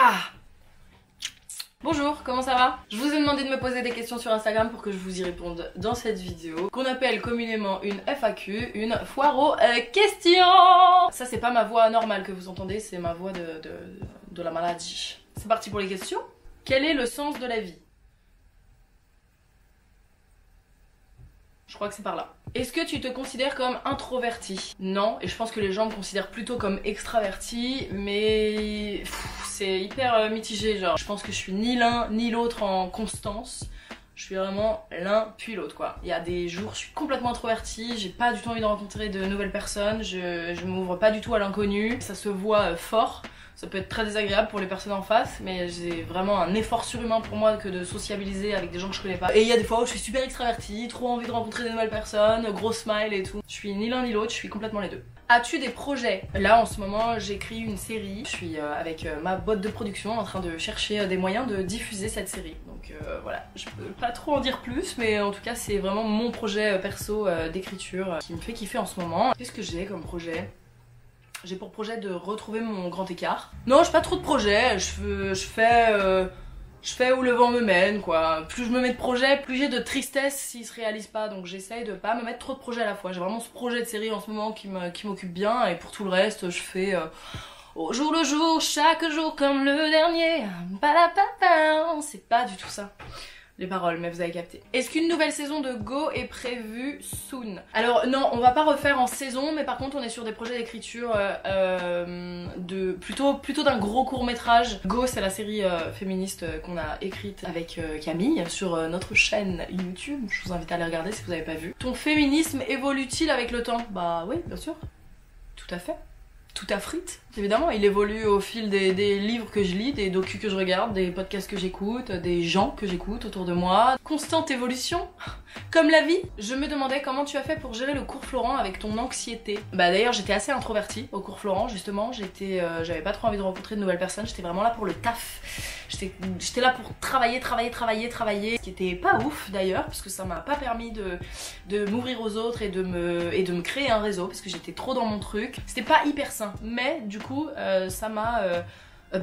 Ah! Bonjour, comment ça va? Je vous ai demandé de me poser des questions sur Instagram pour que je vous y réponde dans cette vidéo, qu'on appelle communément une FAQ, une foire aux questions. Ça c'est pas ma voix normale que vous entendez, c'est ma voix de la maladie. C'est parti pour les questions. Quel est le sens de la vie? Je crois que c'est par là. Est-ce que tu te considères comme introverti? Non, et je pense que les gens me considèrent plutôt comme extraverti, mais c'est hyper mitigé, genre je pense que je suis ni l'un ni l'autre en constance. Je suis vraiment l'un puis l'autre quoi. Il y a des jours je suis complètement introvertie, j'ai pas du tout envie de rencontrer de nouvelles personnes, je m'ouvre pas du tout à l'inconnu, ça se voit fort. Ça peut être très désagréable pour les personnes en face, mais j'ai vraiment un effort surhumain pour moi que de sociabiliser avec des gens que je connais pas. Et il y a des fois où je suis super extravertie, trop envie de rencontrer des nouvelles personnes, gros smile et tout. Je suis ni l'un ni l'autre, je suis complètement les deux. As-tu des projets? Là en ce moment j'écris une série, je suis avec ma boîte de production en train de chercher des moyens de diffuser cette série. Donc voilà, je peux pas trop en dire plus, mais en tout cas c'est vraiment mon projet perso d'écriture qui me fait kiffer en ce moment. Qu'est-ce que j'ai comme projet? J'ai pour projet de retrouver mon grand écart. Non, j'ai pas trop de projets, je fais où le vent me mène quoi. Plus je me mets de projets, plus j'ai de tristesse s'ils se réalisent pas. Donc j'essaye de pas me mettre trop de projets à la fois. J'ai vraiment ce projet de série en ce moment qui m'occupe bien. Et pour tout le reste, je fais au jour le jour, chaque jour comme le dernier. C'est pas du tout ça. Les paroles, mais vous avez capté. Est-ce qu'une nouvelle saison de Go est prévue soon? Alors non, on va pas refaire en saison, mais par contre on est sur des projets d'écriture plutôt d'un gros court-métrage. Go, c'est la série féministe qu'on a écrite avec Camille sur notre chaîne YouTube. Je vous invite à aller regarder si vous avez pas vu. Ton féminisme évolue-t-il avec le temps? Bah oui, bien sûr. Tout à fait. Tout à frite, évidemment, il évolue au fil des livres que je lis, des docus que je regarde, des podcasts que j'écoute, des gens que j'écoute autour de moi. Constante évolution, comme la vie. Je me demandais comment tu as fait pour gérer le cours Florent avec ton anxiété. Bah d'ailleurs j'étais assez introvertie au cours Florent justement, j'avais pas trop envie de rencontrer de nouvelles personnes, j'étais vraiment là pour le taf. J'étais là pour travailler, ce qui était pas ouf d'ailleurs, parce que ça m'a pas permis de m'ouvrir aux autres et de me créer un réseau, parce que j'étais trop dans mon truc. C'était pas hyper sain, mais du coup ça m'a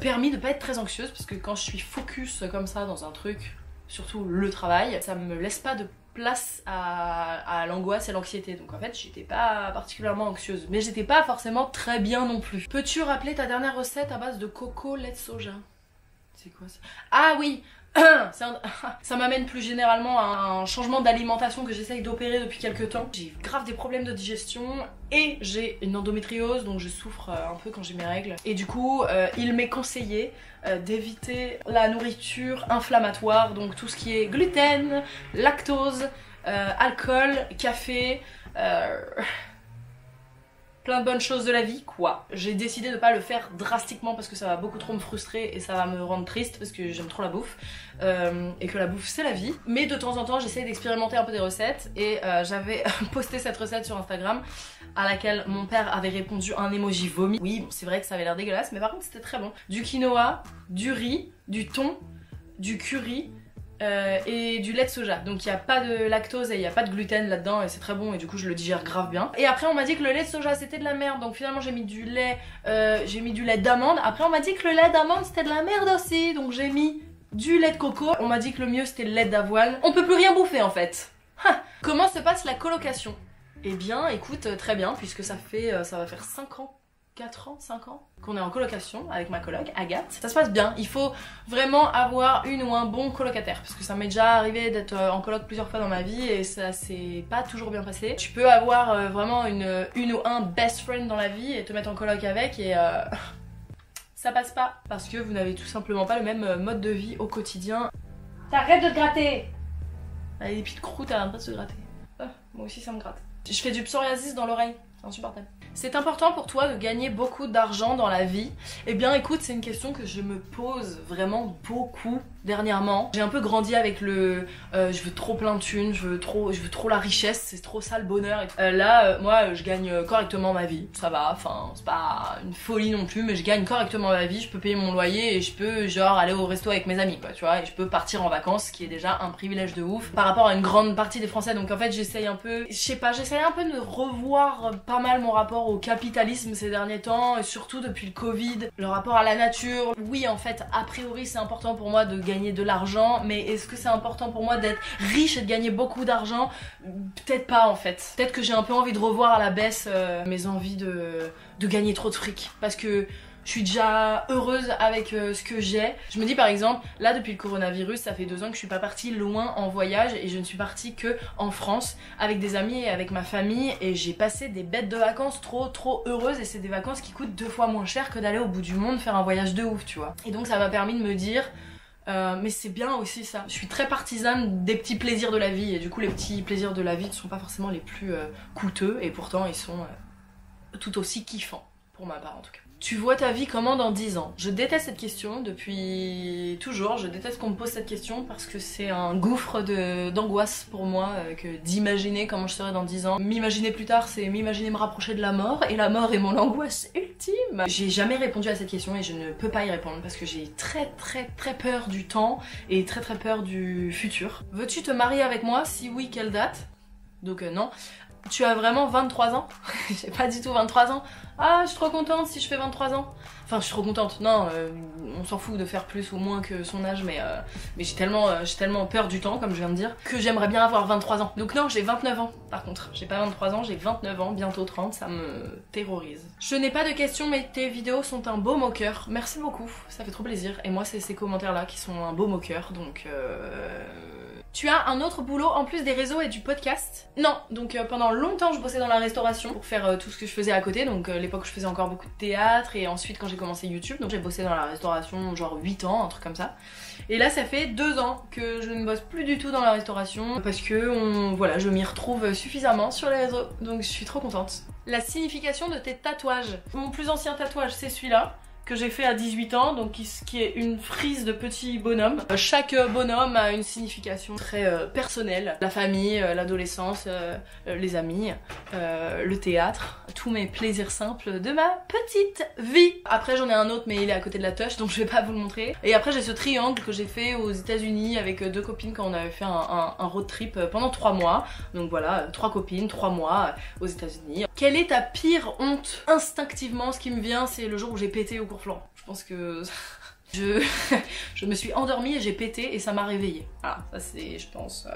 permis de pas être très anxieuse, parce que quand je suis focus comme ça dans un truc, surtout le travail, ça me laisse pas de place à l'angoisse et l'anxiété. Donc en fait j'étais pas particulièrement anxieuse, mais j'étais pas forcément très bien non plus. Peux-tu rappeler ta dernière recette à base de coco, lait de soja? C'est quoi ça? Ah oui. Ça m'amène plus généralement à un changement d'alimentation que j'essaye d'opérer depuis quelques temps. J'ai grave des problèmes de digestion et j'ai une endométriose, donc je souffre un peu quand j'ai mes règles. Et du coup, il m'est conseillé d'éviter la nourriture inflammatoire, donc tout ce qui est gluten, lactose, alcool, café... plein de bonnes choses de la vie, quoi. J'ai décidé de pas le faire drastiquement parce que ça va beaucoup trop me frustrer et ça va me rendre triste parce que j'aime trop la bouffe et que la bouffe c'est la vie. Mais de temps en temps j'essaie d'expérimenter un peu des recettes et j'avais posté cette recette sur Instagram à laquelle mon père avait répondu un emoji vomi. Oui, bon, c'est vrai que ça avait l'air dégueulasse, mais par contre c'était très bon. Du quinoa, du riz, du thon, du curry, et du lait de soja, donc il n'y a pas de lactose et il n'y a pas de gluten là-dedans et c'est très bon et du coup je le digère grave bien. Et après on m'a dit que le lait de soja c'était de la merde, donc finalement j'ai mis du lait d'amande. Après on m'a dit que le lait d'amande c'était de la merde aussi, donc j'ai mis du lait de coco. On m'a dit que le mieux c'était le lait d'avoine. On peut plus rien bouffer en fait. Comment se passe la colocation? Eh bien écoute, très bien, puisque ça va faire 5 ans 4 ans, 5 ans qu'on est en colocation avec ma coloc Agathe. Ça se passe bien, il faut vraiment avoir une ou un bon colocataire, parce que ça m'est déjà arrivé d'être en coloc plusieurs fois dans ma vie et ça s'est pas toujours bien passé. Tu peux avoir vraiment une ou un best friend dans la vie et te mettre en coloc avec et ça passe pas, parce que vous n'avez tout simplement pas le même mode de vie au quotidien. T'arrêtes de te gratter! Allez, des petites croûtes, t'arrêtes pas de se gratter. Moi aussi ça me gratte. Je fais du psoriasis dans l'oreille, c'est insupportable. C'est important pour toi de gagner beaucoup d'argent dans la vie? Eh bien écoute, c'est une question que je me pose vraiment beaucoup dernièrement. J'ai un peu grandi avec le je veux trop plein de thunes, je veux trop la richesse, c'est trop ça le bonheur. Là, moi je gagne correctement ma vie, ça va, enfin c'est pas une folie non plus, mais je gagne correctement ma vie, je peux payer mon loyer et je peux genre aller au resto avec mes amis quoi, tu vois, et je peux partir en vacances, ce qui est déjà un privilège de ouf par rapport à une grande partie des Français. Donc en fait j'essaye un peu, je sais pas, j'essaye un peu de revoir pas mal mon rapport au capitalisme ces derniers temps, et surtout depuis le Covid, le rapport à la nature. Oui en fait, a priori c'est important pour moi de gagner de l'argent, mais est-ce que c'est important pour moi d'être riche et de gagner beaucoup d'argent? Peut-être pas en fait. Peut-être que j'ai un peu envie de revoir à la baisse mes envies de gagner trop de fric, parce que je suis déjà heureuse avec ce que j'ai. Je me dis par exemple, là depuis le coronavirus, ça fait 2 ans que je suis pas partie loin en voyage et je ne suis partie que en France avec des amis et avec ma famille, et j'ai passé des bêtes de vacances trop heureuses, et c'est des vacances qui coûtent 2 fois moins cher que d'aller au bout du monde faire un voyage de ouf, tu vois. Et donc ça m'a permis de me dire mais c'est bien aussi ça. Je suis très partisane des petits plaisirs de la vie, et du coup les petits plaisirs de la vie ne sont pas forcément les plus coûteux, et pourtant ils sont tout aussi kiffants, pour ma part en tout cas. Tu vois ta vie comment dans 10 ans? Je déteste cette question depuis toujours, je déteste qu'on me pose cette question parce que c'est un gouffre d'angoisse pour moi que d'imaginer comment je serai dans 10 ans. M'imaginer plus tard, c'est m'imaginer me rapprocher de la mort, et la mort est mon angoisse ultime. J'ai jamais répondu à cette question et je ne peux pas y répondre parce que j'ai très peur du temps et très peur du futur. Veux-tu te marier avec moi? Si oui, quelle date? Donc non. Tu as vraiment 23 ans? J'ai pas du tout 23 ans. Ah, je suis trop contente si je fais 23 ans. Enfin, je suis trop contente. Non, on s'en fout de faire plus ou moins que son âge, mais j'ai tellement peur du temps, comme je viens de dire, que j'aimerais bien avoir 23 ans. Donc non, j'ai 29 ans, par contre. J'ai pas 23 ans, j'ai 29 ans, bientôt 30, ça me terrorise. Je n'ai pas de questions, mais tes vidéos sont un beau moqueur. Merci beaucoup, ça fait trop plaisir. Et moi, c'est ces commentaires-là qui sont un beau moqueur, donc Tu as un autre boulot en plus des réseaux et du podcast? Non, donc pendant longtemps je bossais dans la restauration pour faire tout ce que je faisais à côté, donc l'époque où je faisais encore beaucoup de théâtre, et ensuite quand j'ai commencé YouTube, donc j'ai bossé dans la restauration genre 8 ans, un truc comme ça. Et là ça fait 2 ans que je ne bosse plus du tout dans la restauration parce que voilà, je m'y retrouve suffisamment sur les réseaux, donc je suis trop contente. La signification de tes tatouages. Mon plus ancien tatouage c'est celui-là, que j'ai fait à 18 ans, donc qui est une frise de petits bonhommes. Chaque bonhomme a une signification très personnelle. La famille, l'adolescence, les amis, le théâtre, tous mes plaisirs simples de ma petite vie. Après j'en ai un autre mais il est à côté de la touche, donc je vais pas vous le montrer. Et après j'ai ce triangle que j'ai fait aux États-Unis avec 2 copines quand on avait fait un road trip pendant 3 mois. Donc voilà, 3 copines, 3 mois aux États-Unis. Quelle est ta pire honte? Instinctivement, ce qui me vient, c'est le jour où j'ai pété au cours flanc. Je pense que je me suis endormie et j'ai pété et ça m'a réveillée. Voilà, ça c'est, je pense,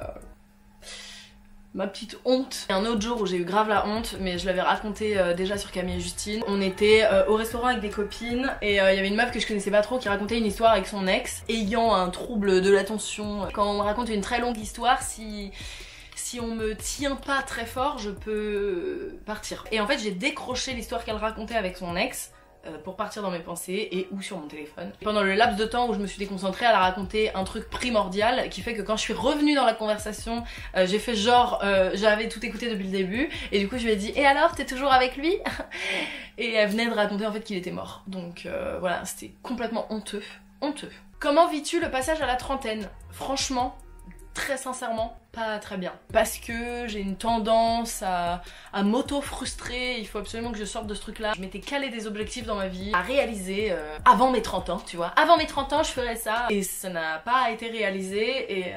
ma petite honte. Un autre jour où j'ai eu grave la honte, mais je l'avais raconté déjà sur Camille et Justine. On était au restaurant avec des copines et il y avait une meuf que je connaissais pas trop qui racontait une histoire avec son ex ayant un trouble de l'attention. Quand on me raconte une très longue histoire, si on me tient pas très fort, je peux partir. Et en fait j'ai décroché l'histoire qu'elle racontait avec son ex pour partir dans mes pensées et ou sur mon téléphone. Pendant le laps de temps où je me suis déconcentrée, elle a raconté un truc primordial qui fait que quand je suis revenue dans la conversation, j'ai fait genre j'avais tout écouté depuis le début, et du coup je lui ai dit « Et alors, t'es toujours avec lui ?» Et elle venait de raconter en fait qu'il était mort. Donc voilà, c'était complètement honteux. Honteux. Comment vis-tu le passage à la trentaine? Franchement, très sincèrement, pas très bien. Parce que j'ai une tendance à m'auto-frustrer, il faut absolument que je sorte de ce truc-là. Je m'étais calé des objectifs dans ma vie à réaliser avant mes 30 ans, tu vois. Avant mes 30 ans, je ferais ça, et ça n'a pas été réalisé,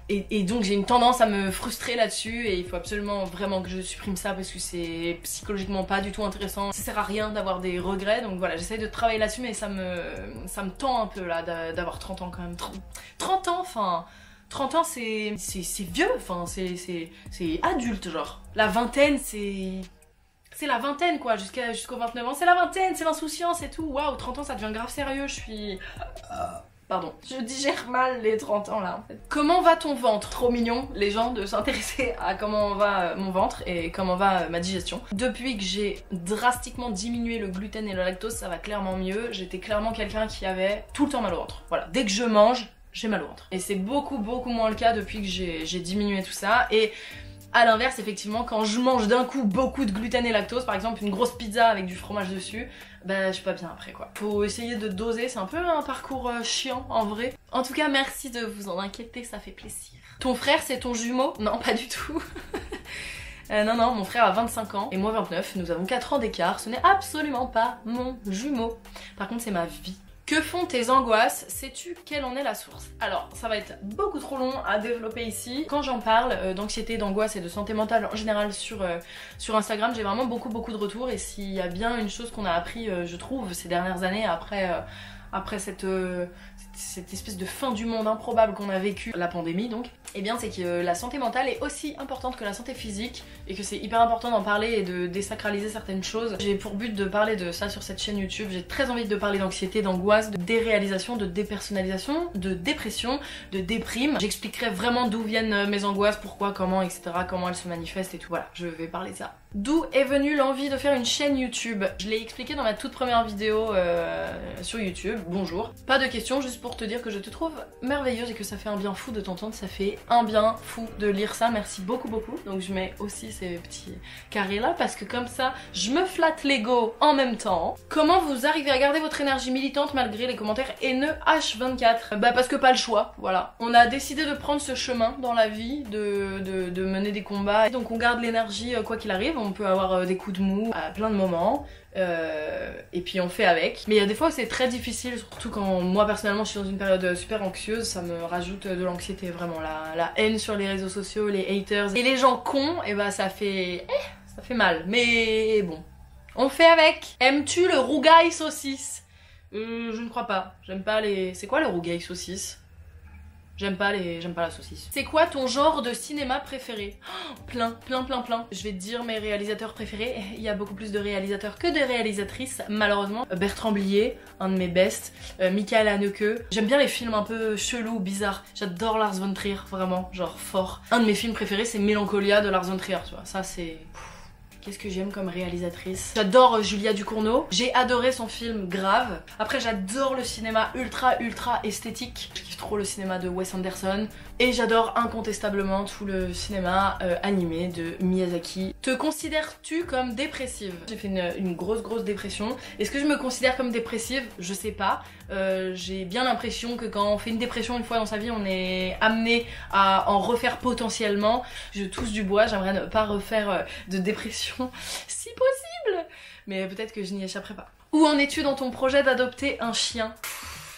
et donc j'ai une tendance à me frustrer là-dessus, et il faut absolument vraiment que je supprime ça parce que c'est psychologiquement pas du tout intéressant. Ça sert à rien d'avoir des regrets, donc voilà, j'essaye de travailler là-dessus, mais ça me tend un peu là d'avoir 30 ans quand même. 30 ans, enfin... 30 ans c'est vieux, enfin c'est adulte genre. La vingtaine c'est la vingtaine quoi, jusqu'aux 29 ans c'est la vingtaine, c'est l'insouciance et tout. Waouh, 30 ans ça devient grave sérieux, je suis... Pardon, je digère mal les 30 ans là en fait. Comment va ton ventre? Trop mignon les gens de s'intéresser à comment va mon ventre et comment va ma digestion. Depuis que j'ai drastiquement diminué le gluten et le lactose, ça va clairement mieux. J'étais clairement quelqu'un qui avait tout le temps mal au ventre. Voilà, dès que je mange, j'ai mal au ventre. Et c'est beaucoup moins le cas depuis que j'ai diminué tout ça. Et À l'inverse, effectivement, quand je mange d'un coup beaucoup de gluten et lactose, par exemple une grosse pizza avec du fromage dessus, bah je suis pas bien après quoi. Faut essayer de doser, c'est un peu un parcours chiant en vrai. En tout cas, merci de vous en inquiéter, ça fait plaisir. Ton frère, c'est ton jumeau? Non, pas du tout. Non, mon frère a 25 ans et moi 29, nous avons 4 ans d'écart, ce n'est absolument pas mon jumeau. Par contre, c'est ma vie. Que font tes angoisses? Sais-tu quelle en est la source? Alors, ça va être beaucoup trop long à développer ici. Quand j'en parle d'anxiété, d'angoisse et de santé mentale en général sur Instagram, j'ai vraiment beaucoup de retours. Et s'il y a bien une chose qu'on a appris, je trouve, ces dernières années, après cette espèce de fin du monde improbable qu'on a vécu, la pandémie donc, et bien c'est que la santé mentale est aussi importante que la santé physique et que c'est hyper important d'en parler et de désacraliser certaines choses. J'ai pour but de parler de ça sur cette chaîne YouTube, j'ai très envie de parler d'anxiété, d'angoisse, de déréalisation, de dépersonnalisation, de dépression, de déprime. J'expliquerai vraiment d'où viennent mes angoisses, pourquoi, comment, etc., comment elles se manifestent et tout. Voilà, je vais parler de ça. D'où est venue l'envie de faire une chaîne YouTube? Je l'ai expliqué dans ma toute première vidéo sur YouTube, bonjour. Pas de questions, juste pour te dire que je te trouve merveilleuse et que ça fait un bien fou de t'entendre, ça fait un bien fou de lire ça, merci beaucoup. Donc je mets aussi ces petits carrés là parce que comme ça je me flatte l'ego en même temps. Comment vous arrivez à garder votre énergie militante malgré les commentaires haineux H24? Bah parce que pas le choix, voilà. On a décidé de prendre ce chemin dans la vie, de mener des combats, donc on garde l'énergie quoi qu'il arrive, on peut avoir des coups de mou à plein de moments. Et puis on fait avec. Mais il y a des fois où c'est très difficile, surtout quand moi personnellement je suis dans une période super anxieuse, ça me rajoute de l'anxiété vraiment. La haine sur les réseaux sociaux, les haters et les gens cons, et bah ça fait mal. Mais bon, on fait avec. Aimes-tu le rougail saucisse? Je ne crois pas. J'aime pas les... C'est quoi le rougail saucisse? J'aime pas la saucisse. C'est quoi ton genre de cinéma préféré? Plein. Je vais te dire mes réalisateurs préférés. Il y a beaucoup plus de réalisateurs que de réalisatrices, malheureusement. Bertrand Blier, un de mes bests. Michael Haneke. J'aime bien les films un peu chelous, bizarres. J'adore Lars von Trier, vraiment, genre fort. Un de mes films préférés, c'est Mélancolia de Lars von Trier, tu vois. Ça, c'est... Qu'est-ce que j'aime comme réalisatrice? J'adore Julia Ducournau. J'ai adoré son film Grave. Après, j'adore le cinéma ultra esthétique. Je kiffe trop le cinéma de Wes Anderson. Et j'adore incontestablement tout le cinéma animé de Miyazaki. Te considères-tu comme dépressive? J'ai fait une grosse dépression. Est-ce que je me considère comme dépressive? Je sais pas. J'ai bien l'impression que quand on fait une dépression une fois dans sa vie, on est amené à en refaire potentiellement. Je touche du bois, j'aimerais ne pas refaire de dépression si possible, mais peut-être que je n'y échapperai pas. Où en es-tu dans ton projet d'adopter un chien?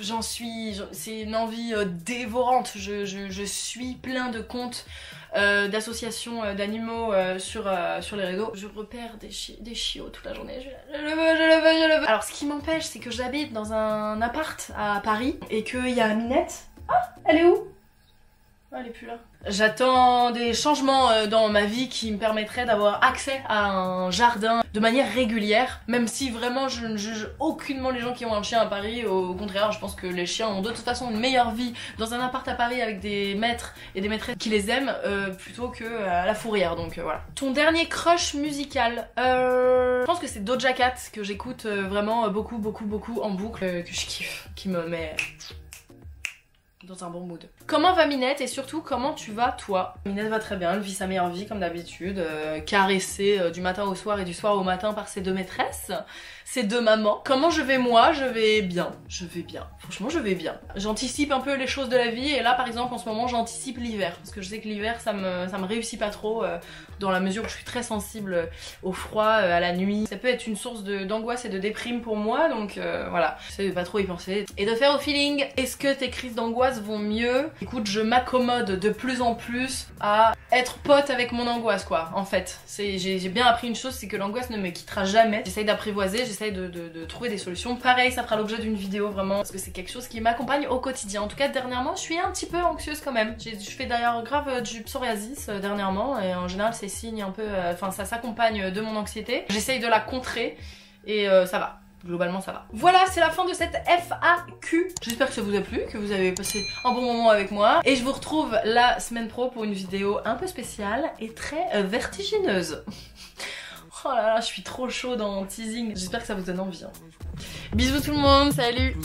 C'est une envie dévorante. Je suis plein de comptes d'associations d'animaux sur les réseaux. Je repère des chiots toute la journée. Je le veux. Alors ce qui m'empêche, c'est que j'habite dans un appart à Paris et qu'il y a Minette. Ah, elle est où? Elle est plus là. J'attends des changements dans ma vie qui me permettraient d'avoir accès à un jardin de manière régulière, même si vraiment je ne juge aucunement les gens qui ont un chien à Paris. Au contraire, je pense que les chiens ont de toute façon une meilleure vie dans un appart à Paris avec des maîtres et des maîtresses qui les aiment plutôt que à la fourrière, donc voilà. Ton dernier crush musical? Je pense que c'est Doja Cat que j'écoute vraiment beaucoup en boucle, que je kiffe, qui me met dans un bon mood. Comment va Minette et surtout comment tu vas toi? Minette va très bien, elle vit sa meilleure vie comme d'habitude, caressée du matin au soir et du soir au matin par ses deux maîtresses, ses deux mamans. Comment je vais moi? Je vais bien. Franchement je vais bien. J'anticipe un peu les choses de la vie et là par exemple en ce moment j'anticipe l'hiver parce que je sais que l'hiver ça me réussit pas trop dans la mesure où je suis très sensible au froid, à la nuit. Ça peut être une source d'angoisse et de déprime pour moi donc voilà. J'essaie de pas trop y penser et de faire au feeling. Est-ce que tes crises d'angoisse vont mieux? Écoute, je m'accommode de plus en plus à être pote avec mon angoisse quoi en fait. J'ai bien appris une chose, c'est que l'angoisse ne me quittera jamais. J'essaye d'apprivoiser, j'essaye de trouver des solutions. Pareil, ça fera l'objet d'une vidéo vraiment parce que c'est quelque chose qui m'accompagne au quotidien. En tout cas dernièrement je suis un petit peu anxieuse quand même. Je fais d'ailleurs grave du psoriasis dernièrement et en général c'est signe un peu, enfin ça s'accompagne de mon anxiété. J'essaye de la contrer et ça va. Globalement ça va. Voilà, c'est la fin de cette FAQ. J'espère que ça vous a plu, que vous avez passé un bon moment avec moi. Et je vous retrouve la semaine pro pour une vidéo un peu spéciale et très vertigineuse. Oh là là, je suis trop chaude en teasing. J'espère que ça vous donne envie. Hein. Bisous tout le monde, salut.